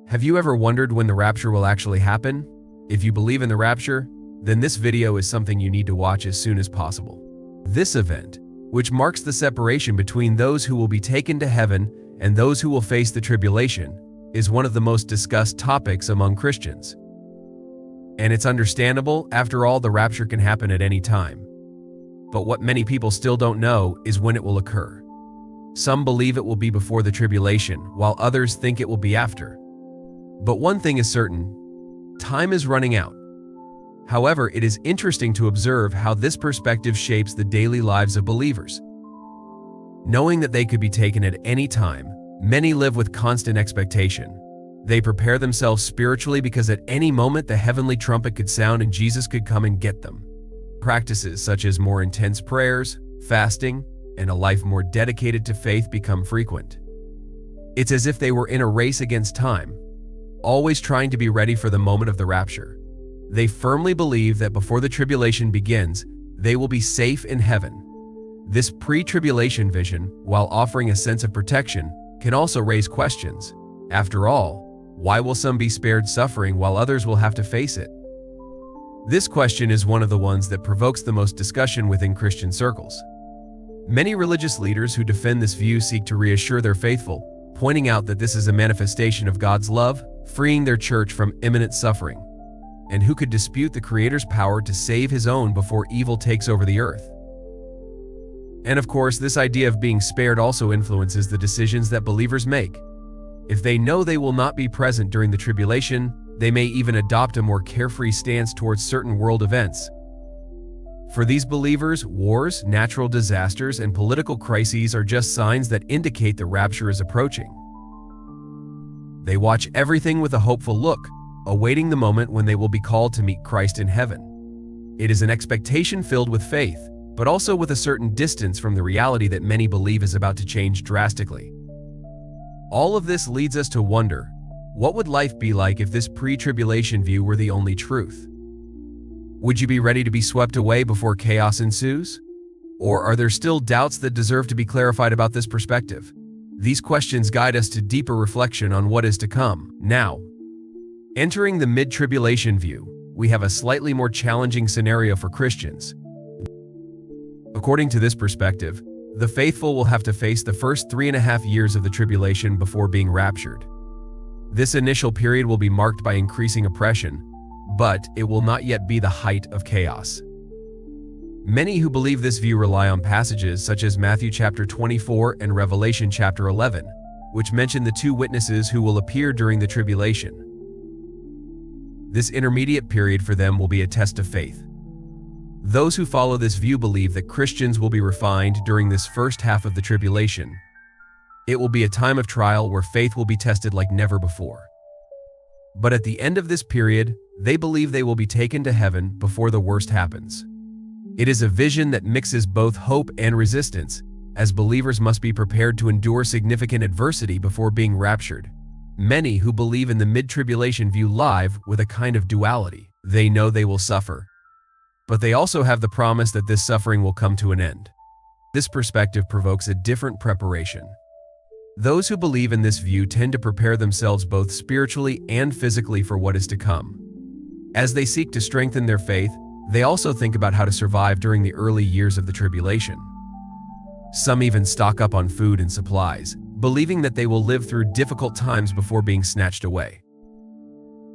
Have you ever wondered when the rapture will actually happen? If you believe in the rapture, then this video is something you need to watch as soon as possible. This event, which marks the separation between those who will be taken to heaven and those who will face the tribulation, is one of the most discussed topics among Christians. And it's understandable, after all, the rapture can happen at any time. But what many people still don't know is when it will occur. Some believe it will be before the tribulation, while others think it will be after. But one thing is certain: time is running out. However, it is interesting to observe how this perspective shapes the daily lives of believers. Knowing that they could be taken at any time, many live with constant expectation. They prepare themselves spiritually because at any moment the heavenly trumpet could sound and Jesus could come and get them. Practices such as more intense prayers, fasting, and a life more dedicated to faith become frequent. It's as if they were in a race against time, always trying to be ready for the moment of the rapture. They firmly believe that before the tribulation begins, they will be safe in heaven. This pre-tribulation vision, while offering a sense of protection, can also raise questions. After all, why will some be spared suffering while others will have to face it? This question is one of the ones that provokes the most discussion within Christian circles. Many religious leaders who defend this view seek to reassure their faithful, pointing out that this is a manifestation of God's love, freeing their church from imminent suffering. And who could dispute the Creator's power to save His own before evil takes over the earth? And of course, this idea of being spared also influences the decisions that believers make. If they know they will not be present during the tribulation, they may even adopt a more carefree stance towards certain world events. For these believers, wars, natural disasters, and political crises are just signs that indicate the rapture is approaching. They watch everything with a hopeful look, awaiting the moment when they will be called to meet Christ in heaven. It is an expectation filled with faith, but also with a certain distance from the reality that many believe is about to change drastically. All of this leads us to wonder, what would life be like if this pre-tribulation view were the only truth? Would you be ready to be swept away before chaos ensues? Or are there still doubts that deserve to be clarified about this perspective? These questions guide us to deeper reflection on what is to come. Now, entering the mid-tribulation view, we have a slightly more challenging scenario for Christians. According to this perspective, the faithful will have to face the first 3.5 years of the tribulation before being raptured. This initial period will be marked by increasing oppression, but it will not yet be the height of chaos. Many who believe this view rely on passages such as Matthew chapter 24 and Revelation chapter 11, which mention the two witnesses who will appear during the tribulation. This intermediate period for them will be a test of faith. Those who follow this view believe that Christians will be refined during this first half of the tribulation. It will be a time of trial where faith will be tested like never before. But at the end of this period, they believe they will be taken to heaven before the worst happens. It is a vision that mixes both hope and resistance, as believers must be prepared to endure significant adversity before being raptured. Many who believe in the mid-tribulation view live with a kind of duality. They know they will suffer, but they also have the promise that this suffering will come to an end. This perspective provokes a different preparation. Those who believe in this view tend to prepare themselves both spiritually and physically for what is to come. As they seek to strengthen their faith, they also think about how to survive during the early years of the tribulation. Some even stock up on food and supplies, believing that they will live through difficult times before being snatched away.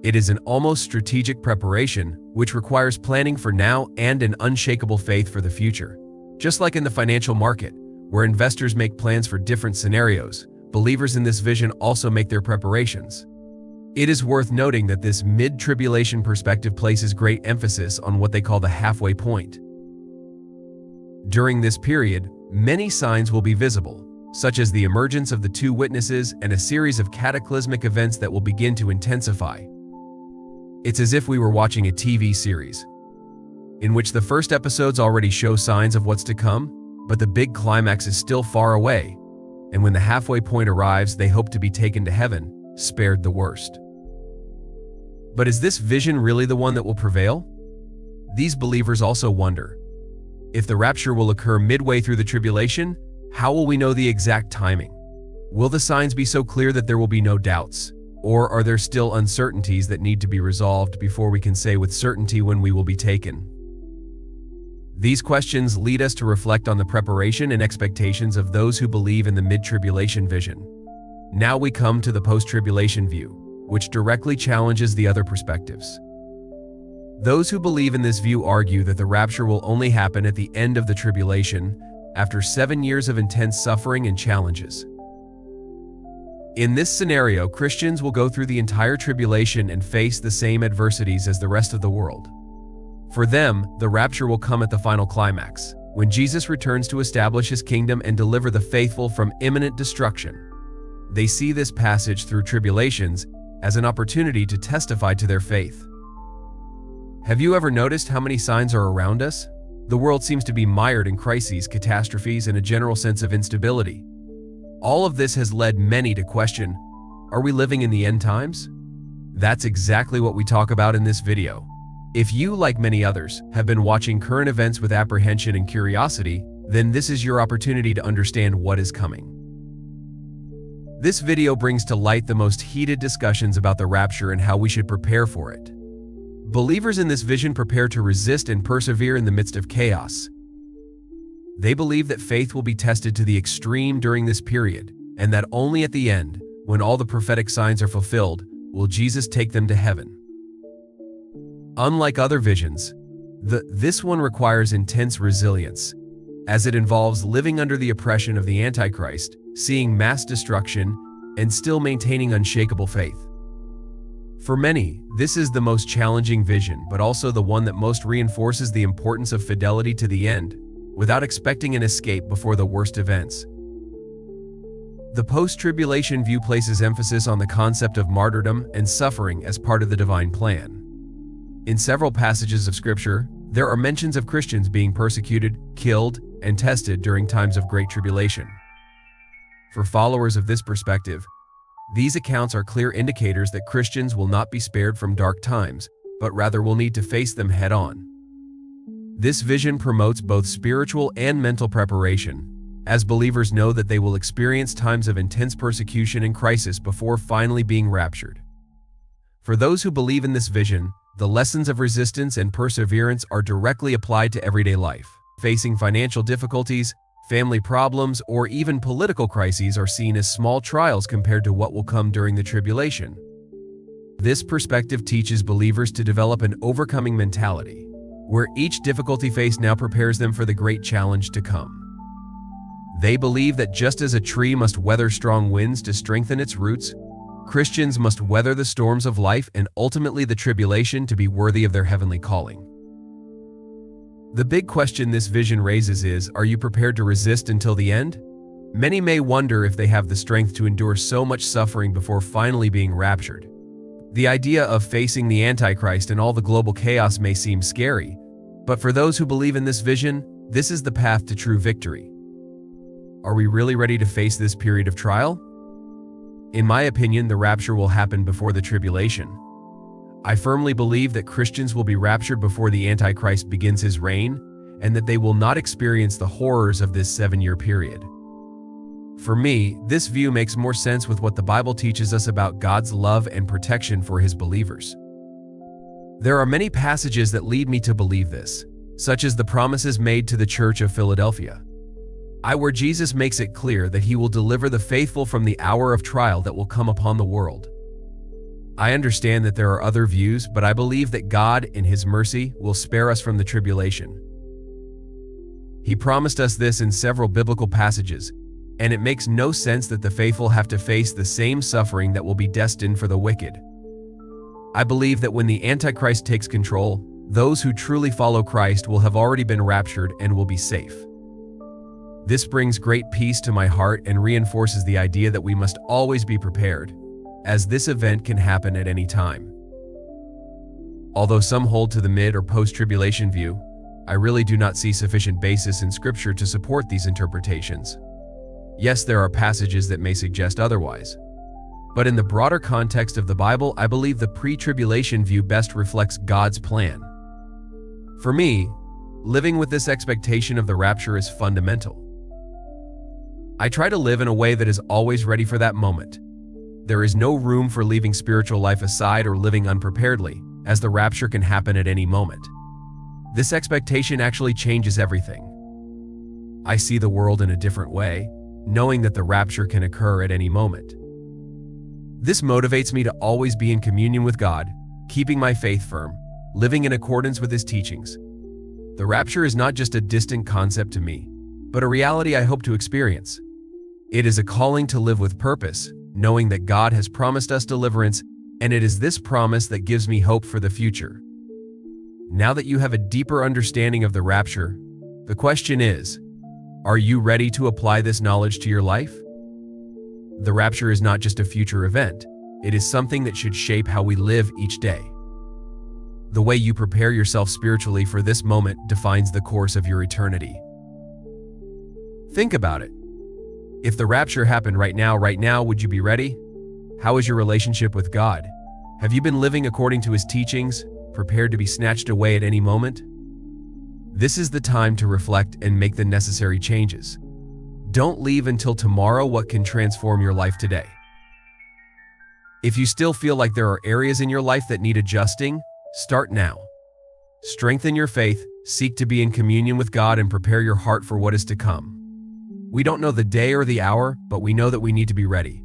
It is an almost strategic preparation, which requires planning for now and an unshakable faith for the future. Just like in the financial market, where investors make plans for different scenarios, believers in this vision also make their preparations. It is worth noting that this mid-tribulation perspective places great emphasis on what they call the halfway point. During this period, many signs will be visible, such as the emergence of the two witnesses and a series of cataclysmic events that will begin to intensify. It's as if we were watching a TV series, in which the first episodes already show signs of what's to come, but the big climax is still far away, and when the halfway point arrives, they hope to be taken to heaven, spared the worst. But is this vision really the one that will prevail? These believers also wonder, if the rapture will occur midway through the tribulation, how will we know the exact timing? Will the signs be so clear that there will be no doubts? Or are there still uncertainties that need to be resolved before we can say with certainty when we will be taken? These questions lead us to reflect on the preparation and expectations of those who believe in the mid-tribulation vision. Now we come to the post-tribulation view, which directly challenges the other perspectives. Those who believe in this view argue that the rapture will only happen at the end of the tribulation, after 7 years of intense suffering and challenges. In this scenario, Christians will go through the entire tribulation and face the same adversities as the rest of the world. For them, the rapture will come at the final climax, when Jesus returns to establish his kingdom and deliver the faithful from imminent destruction. They see this passage through tribulations as an opportunity to testify to their faith. Have you ever noticed how many signs are around us? The world seems to be mired in crises, catastrophes, and a general sense of instability. All of this has led many to question, are we living in the end times? That's exactly what we talk about in this video. If you, like many others, have been watching current events with apprehension and curiosity, then this is your opportunity to understand what is coming. This video brings to light the most heated discussions about the rapture and how we should prepare for it. Believers in this vision prepare to resist and persevere in the midst of chaos. They believe that faith will be tested to the extreme during this period, and that only at the end, when all the prophetic signs are fulfilled, will Jesus take them to heaven. Unlike other visions, this one requires intense resilience, as it involves living under the oppression of the Antichrist, seeing mass destruction, and still maintaining unshakable faith. For many, this is the most challenging vision, but also the one that most reinforces the importance of fidelity to the end, without expecting an escape before the worst events. The post-tribulation view places emphasis on the concept of martyrdom and suffering as part of the divine plan. In several passages of Scripture, there are mentions of Christians being persecuted, killed, and tested during times of great tribulation. For followers of this perspective, these accounts are clear indicators that Christians will not be spared from dark times, but rather will need to face them head-on. This vision promotes both spiritual and mental preparation, as believers know that they will experience times of intense persecution and crisis before finally being raptured. For those who believe in this vision, the lessons of resistance and perseverance are directly applied to everyday life. Facing financial difficulties, family problems, or even political crises are seen as small trials compared to what will come during the tribulation. This perspective teaches believers to develop an overcoming mentality, where each difficulty faced now prepares them for the great challenge to come. They believe that just as a tree must weather strong winds to strengthen its roots, Christians must weather the storms of life and ultimately the tribulation to be worthy of their heavenly calling. The big question this vision raises is, are you prepared to resist until the end? Many may wonder if they have the strength to endure so much suffering before finally being raptured. The idea of facing the Antichrist and all the global chaos may seem scary, but for those who believe in this vision, this is the path to true victory. Are we really ready to face this period of trial? In my opinion, the rapture will happen before the tribulation. I firmly believe that Christians will be raptured before the Antichrist begins his reign, and that they will not experience the horrors of this 7-year period. For me, this view makes more sense with what the Bible teaches us about God's love and protection for his believers. There are many passages that lead me to believe this, such as the promises made to the Church of Philadelphia, where Jesus makes it clear that he will deliver the faithful from the hour of trial that will come upon the world. I understand that there are other views, but I believe that God, in his mercy, will spare us from the tribulation. He promised us this in several biblical passages, and it makes no sense that the faithful have to face the same suffering that will be destined for the wicked. I believe that when the Antichrist takes control, those who truly follow Christ will have already been raptured and will be safe. This brings great peace to my heart and reinforces the idea that we must always be prepared, as this event can happen at any time. Although some hold to the mid- or post-tribulation view, I really do not see sufficient basis in Scripture to support these interpretations. Yes, there are passages that may suggest otherwise, but in the broader context of the Bible, I believe the pre-tribulation view best reflects God's plan. For me, living with this expectation of the rapture is fundamental. I try to live in a way that is always ready for that moment, there is no room for leaving spiritual life aside or living unpreparedly, as the rapture can happen at any moment. This expectation actually changes everything. I see the world in a different way, knowing that the rapture can occur at any moment. This motivates me to always be in communion with God, keeping my faith firm, living in accordance with His teachings. The rapture is not just a distant concept to me, but a reality I hope to experience. It is a calling to live with purpose, knowing that God has promised us deliverance, and it is this promise that gives me hope for the future. Now that you have a deeper understanding of the rapture, the question is, are you ready to apply this knowledge to your life? The rapture is not just a future event, it is something that should shape how we live each day. The way you prepare yourself spiritually for this moment defines the course of your eternity. Think about it. If the rapture happened right now, would you be ready? How is your relationship with God? Have you been living according to His teachings, prepared to be snatched away at any moment? This is the time to reflect and make the necessary changes. Don't leave until tomorrow what can transform your life today. If you still feel like there are areas in your life that need adjusting, start now. Strengthen your faith, seek to be in communion with God, and prepare your heart for what is to come. We don't know the day or the hour, but we know that we need to be ready.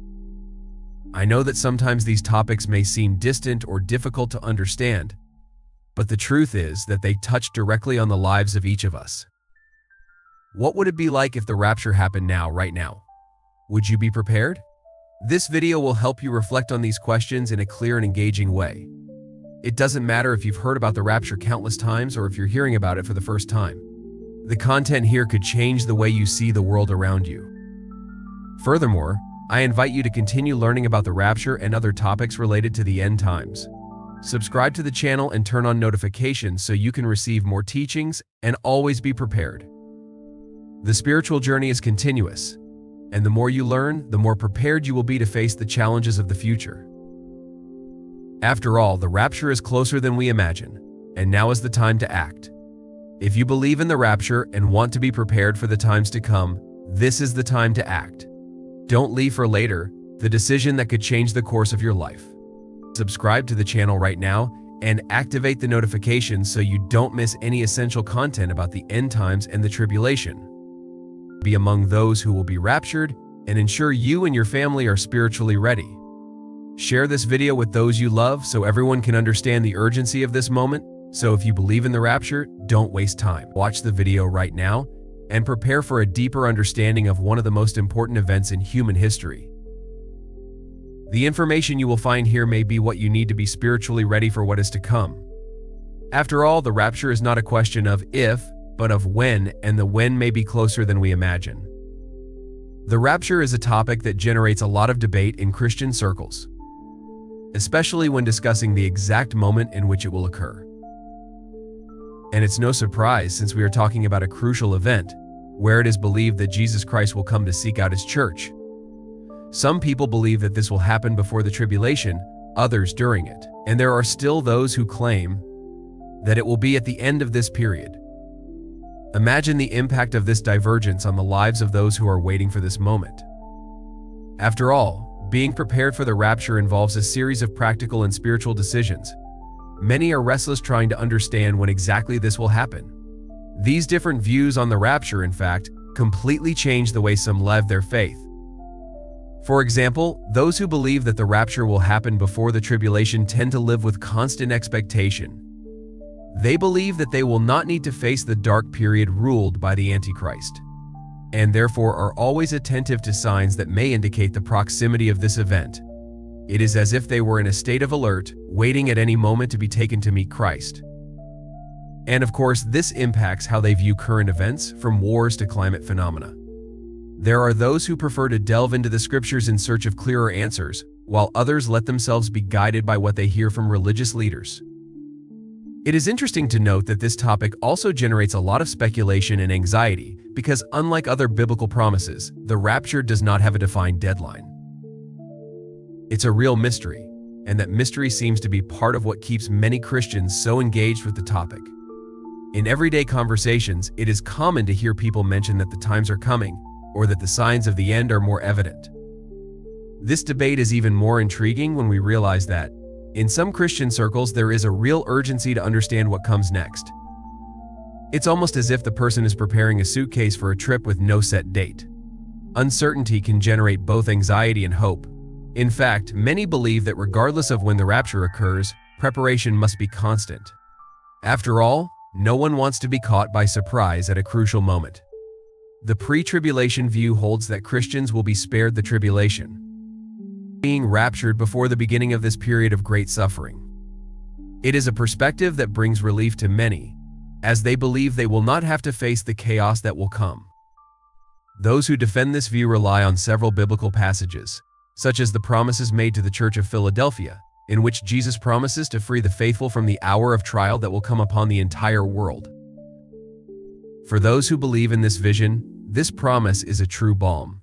I know that sometimes these topics may seem distant or difficult to understand, but the truth is that they touch directly on the lives of each of us. What would it be like if the rapture happened right now? Would you be prepared? This video will help you reflect on these questions in a clear and engaging way. It doesn't matter if you've heard about the rapture countless times or if you're hearing about it for the first time. The content here could change the way you see the world around you. Furthermore, I invite you to continue learning about the rapture and other topics related to the end times. Subscribe to the channel and turn on notifications so you can receive more teachings and always be prepared. The spiritual journey is continuous, and the more you learn, the more prepared you will be to face the challenges of the future. After all, the rapture is closer than we imagine, and now is the time to act. If you believe in the rapture and want to be prepared for the times to come, this is the time to act. Don't leave for later the decision that could change the course of your life. Subscribe to the channel right now and activate the notifications so you don't miss any essential content about the end times and the tribulation. Be among those who will be raptured and ensure you and your family are spiritually ready. Share this video with those you love so everyone can understand the urgency of this moment. So if you believe in the rapture, don't waste time. Watch the video right now and prepare for a deeper understanding of one of the most important events in human history. The information you will find here may be what you need to be spiritually ready for what is to come. After all, the rapture is not a question of if, but of when, and the when may be closer than we imagine. The rapture is a topic that generates a lot of debate in Christian circles, especially when discussing the exact moment in which it will occur. And it's no surprise since we are talking about a crucial event, where it is believed that Jesus Christ will come to seek out His church. Some people believe that this will happen before the tribulation, others during it, and there are still those who claim that it will be at the end of this period. Imagine the impact of this divergence on the lives of those who are waiting for this moment. After all, being prepared for the rapture involves a series of practical and spiritual decisions. Many are restless trying to understand when exactly this will happen. These different views on the rapture, in fact, completely change the way some live their faith. For example, those who believe that the rapture will happen before the tribulation tend to live with constant expectation. They believe that they will not need to face the dark period ruled by the Antichrist, and therefore are always attentive to signs that may indicate the proximity of this event. It is as if they were in a state of alert, waiting at any moment to be taken to meet Christ. And of course, this impacts how they view current events, from wars to climate phenomena. There are those who prefer to delve into the scriptures in search of clearer answers, while others let themselves be guided by what they hear from religious leaders. It is interesting to note that this topic also generates a lot of speculation and anxiety because, unlike other biblical promises, the rapture does not have a defined deadline. It's a real mystery, and that mystery seems to be part of what keeps many Christians so engaged with the topic. In everyday conversations, it is common to hear people mention that the times are coming, or that the signs of the end are more evident. This debate is even more intriguing when we realize that, in some Christian circles, there is a real urgency to understand what comes next. It's almost as if the person is preparing a suitcase for a trip with no set date. Uncertainty can generate both anxiety and hope. In fact, many believe that regardless of when the rapture occurs, preparation must be constant. After all, no one wants to be caught by surprise at a crucial moment. The pre-tribulation view holds that Christians will be spared the tribulation, being raptured before the beginning of this period of great suffering. It is a perspective that brings relief to many, as they believe they will not have to face the chaos that will come. Those who defend this view rely on several biblical passages, such as the promises made to the Church of Philadelphia, in which Jesus promises to free the faithful from the hour of trial that will come upon the entire world. For those who believe in this vision, this promise is a true balm.